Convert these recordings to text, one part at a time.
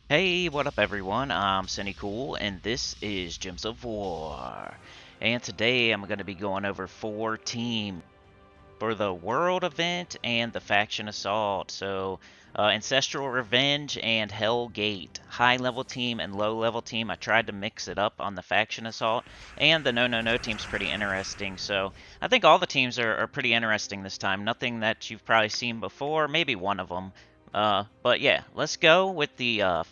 Hey, what up everyone? I'm Sinnycool and this is Gems of War. And today I'm going to be going over 4 teams for the World event and the Faction Assault. So, Ancestral Revenge and Hell Gate. High level team and low level team. I tried to mix it up on the Faction Assault. And the No No No team's pretty interesting. So, I think all the teams are pretty interesting this time. Nothing that you've probably seen before. Maybe one of them. But yeah, let's go with the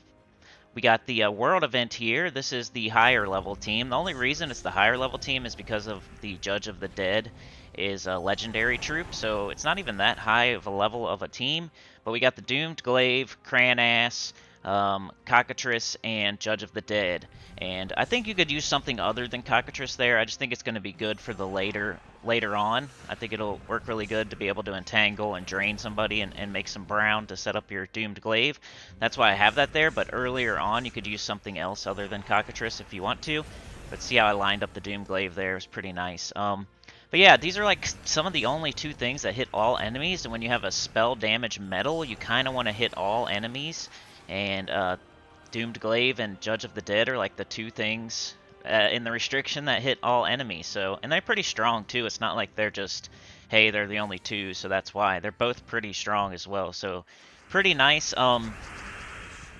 we got the world event here. This is the higher level team. The only reason it's the higher level team is because of the Judge of the Dead is a legendary troop, so it's not even that high of a level of a team. But we got the Doomed Glaive, Cranass, Cockatrice, and Judge of the Dead. And I think you could use something other than Cockatrice there. I just think it's going to be good for the later on. I think it'll work really good to be able to entangle and drain somebody and make some brown to set up your Doomed Glaive. That's why I have that there, but earlier on you could use something else other than Cockatrice if you want to. But see how I lined up the Doomed Glaive there? It's pretty nice. But yeah, these are like some of the only 2 things that hit all enemies, and when you have a spell damage medal, you kind of want to hit all enemies. And Doomed Glaive and Judge of the Dead are like the 2 things in the restriction that hit all enemies. So, and they're pretty strong too. It's not like they're just, hey, they're the only 2, so that's why. They're both pretty strong as well. So, pretty nice. The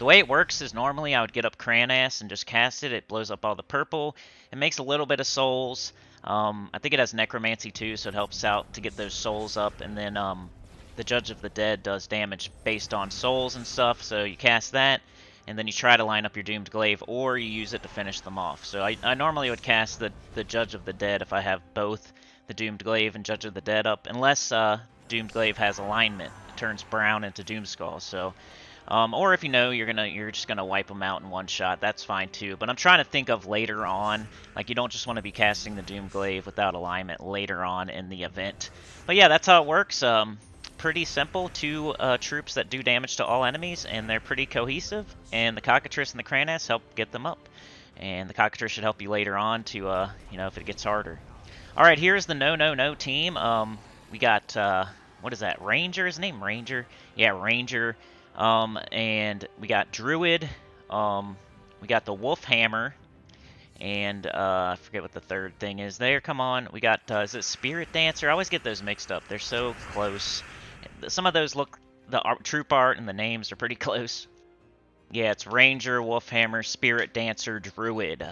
way it works is normally I would get up Cranass and just cast it. It blows up all the purple. It makes a little bit of souls. I think it has necromancy too, so it helps out to get those souls up. And then the Judge of the Dead does damage based on souls and stuff, so you cast that, and then you try to line up your Doomed Glaive, or you use it to finish them off. So I normally would cast the Judge of the Dead if I have both the Doomed Glaive and Judge of the Dead up, unless Doomed Glaive has alignment. It turns brown into Doomskull, so... or if you know you're just gonna wipe them out in one shot, that's fine too. But I'm trying to think of later on, like you don't just want to be casting the Doom Glaive without alignment later on in the event. But yeah, that's how it works. Pretty simple. 2 troops that do damage to all enemies, and they're pretty cohesive. And the Cockatrice and the Cranass help get them up. And the Cockatrice should help you later on to, if it gets harder. All right, here's the No No No team. We got what is that? Ranger? Is his name Ranger? Yeah, Ranger. And we got Druid, we got the Wolf Hammer, and I forget what the third thing is there. Come on, we got, is it Spirit Dancer? I always get those mixed up. They're so close. Some of those look, the troop art and the names are pretty close. Yeah, it's Ranger, Wolf Hammer, Spirit Dancer, Druid.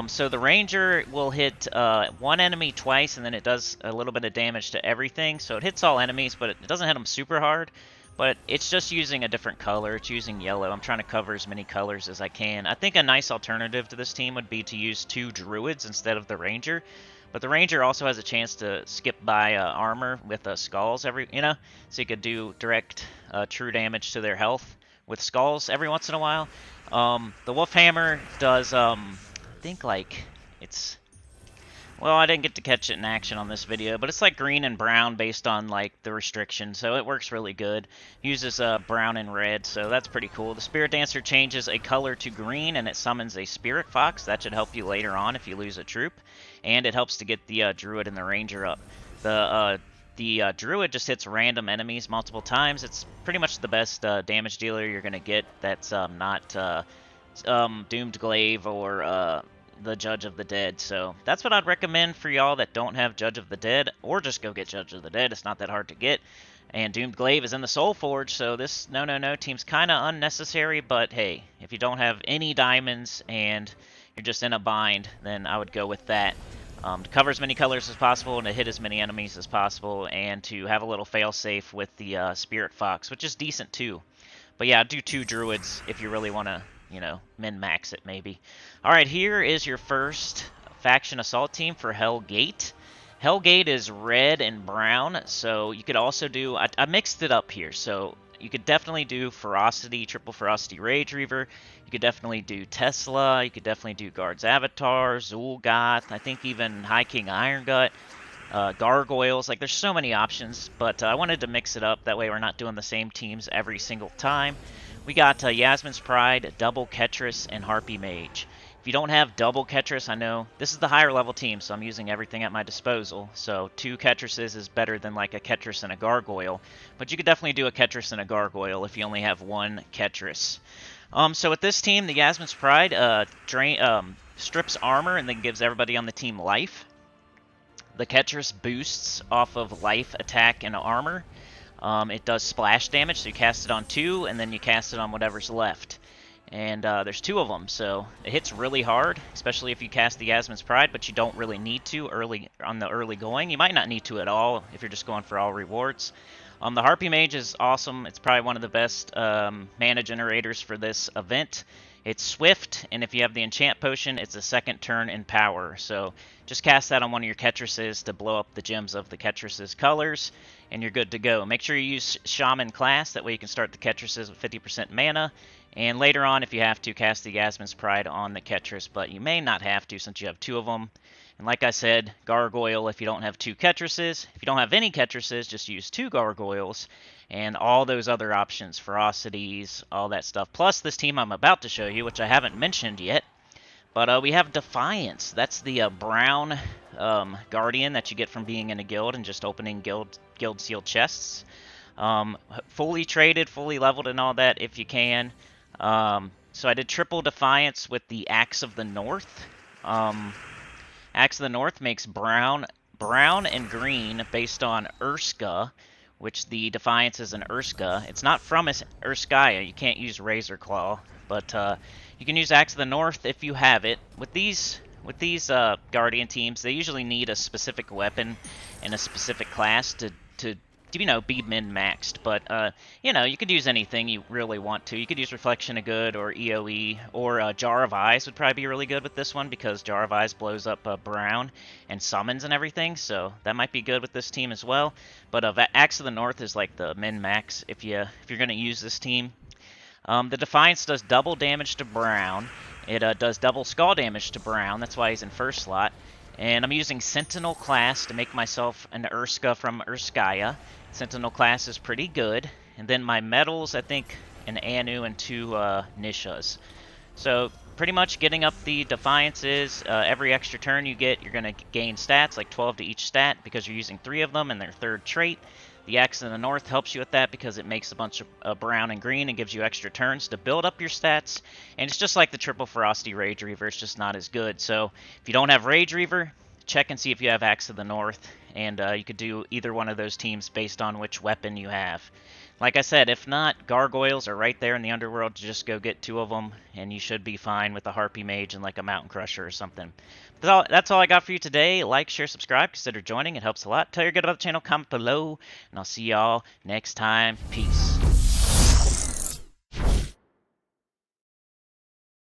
So the Ranger will hit 1 enemy twice, and then it does a little bit of damage to everything. So it hits all enemies, but it doesn't hit them super hard. But it's just using a different color. It's using yellow. I'm trying to cover as many colors as I can. I think a nice alternative to this team would be to use 2 Druids instead of the Ranger. But the Ranger also has a chance to skip by armor with skulls so you could do direct true damage to their health with skulls every once in a while. The Wolfhammer does, I think like, well, I didn't get to catch it in action on this video, but it's like green and brown based on like the restriction, so it works really good. Uses brown and red, so that's pretty cool. The Spirit Dancer changes a color to green, and it summons a Spirit Fox. That should help you later on if you lose a troop, and it helps to get the Druid and the Ranger up. The Druid just hits random enemies multiple times. It's pretty much the best damage dealer you're gonna get. That's not Doomed Glaive or the Judge of the Dead. So that's what I'd recommend for y'all that don't have Judge of the Dead, or just go get Judge of the Dead. It's not that hard to get. And Doomed Glaive is in the soulforge, so this No team's kind of unnecessary, but hey, if you don't have any diamonds and you're just in a bind, then I would go with that. To cover as many colors as possible and to hit as many enemies as possible, and to have a little failsafe with the Spirit Fox, which is decent too. But yeah, do 2 Druids if you really want to, min-max it maybe. Alright, here is your first faction assault team for Hell Gate. Hell Gate is red and brown, so you could also do, I mixed it up here, so you could definitely do Ferocity, Triple Ferocity Rage Reaver. You could definitely do Tesla. You could definitely do Guard's Avatar, Zul'Goth, I think even High King Iron Gut, Gargoyles. Like, there's so many options, but I wanted to mix it up. That way we're not doing the same teams every single time. We got Yasmin's Pride, Double Ketris, and Harpy Mage. If you don't have double Ketris, I know this is the higher level team, so I'm using everything at my disposal. So 2 Ketrises is better than like a Ketris and a Gargoyle, but you could definitely do a Ketris and a Gargoyle if you only have 1 Ketris. So with this team, the Yasmin's Pride strips armor and then gives everybody on the team life. The Ketris boosts off of life, attack, and armor. It does splash damage, so you cast it on 2, and then you cast it on whatever's left. And there's 2 of them, so it hits really hard, especially if you cast the Yasmin's Pride, but you don't really need to early on the early going. You might not need to at all if you're just going for all rewards. The Harpy Mage is awesome. It's probably one of the best mana generators for this event. It's swift, and if you have the enchant potion, it's a 2nd turn in power. So just cast that on one of your Ketrises to blow up the gems of the Ketrises colors, and you're good to go. Make sure you use Shaman class, that way you can start the Ketrises with 50% mana. And later on, if you have to, cast the Yasmin's Pride on the Ketris, but you may not have to since you have 2 of them. And like I said, Gargoyle if you don't have 2 Ketrises. If you don't have any Ketrises, just use 2 Gargoyles. And all those other options, Ferocities, all that stuff. Plus this team I'm about to show you, which I haven't mentioned yet. But we have Defiance. That's the brown Guardian that you get from being in a guild and just opening guild sealed chests. Fully traded, fully leveled and all that if you can. So I did triple Defiance with the Axe of the North. Axe of the North makes brown and green based on Urska, which the Defiance is an Urska. It's not from Urskaya. You can't use Razor Claw, but you can use Axe of the North if you have it. With these Guardian teams, they usually need a specific weapon and a specific class to you know, be min-maxed, but, you know, you could use anything you really want to. You could use Reflection of Good or EOE, or Jar of Eyes would probably be really good with this one, because Jar of Eyes blows up brown and summons and everything, so that might be good with this team as well. But Axe of the North is like the min-max if you're going to use this team. The Defiance does double damage to brown. It does double skull damage to brown, that's why he's in first slot. And I'm using Sentinel class to make myself an Urska from Urskaya. Sentinel class is pretty good. And then my medals, I think, an Anu and 2 Nishas. So pretty much getting up the Defiances, every extra turn you get, you're going to gain stats, like 12 to each stat, because you're using 3 of them in their 3rd trait. The Axe in the North helps you with that because it makes a bunch of brown and green and gives you extra turns to build up your stats. And it's just like the triple Ferocity Rage Reaver, it's just not as good. So if you don't have Rage Reaver, check and see if you have Axe of the North. And you could do either one of those teams based on which weapon you have. Like I said, if not, Gargoyles are right there in the Underworld. Just go get 2 of them, and you should be fine with a Harpy Mage and like a Mountain Crusher or something. That's all I got for you today. Like, share, subscribe. Consider joining. It helps a lot. Tell your good about the channel. Comment below. And I'll see y'all next time. Peace.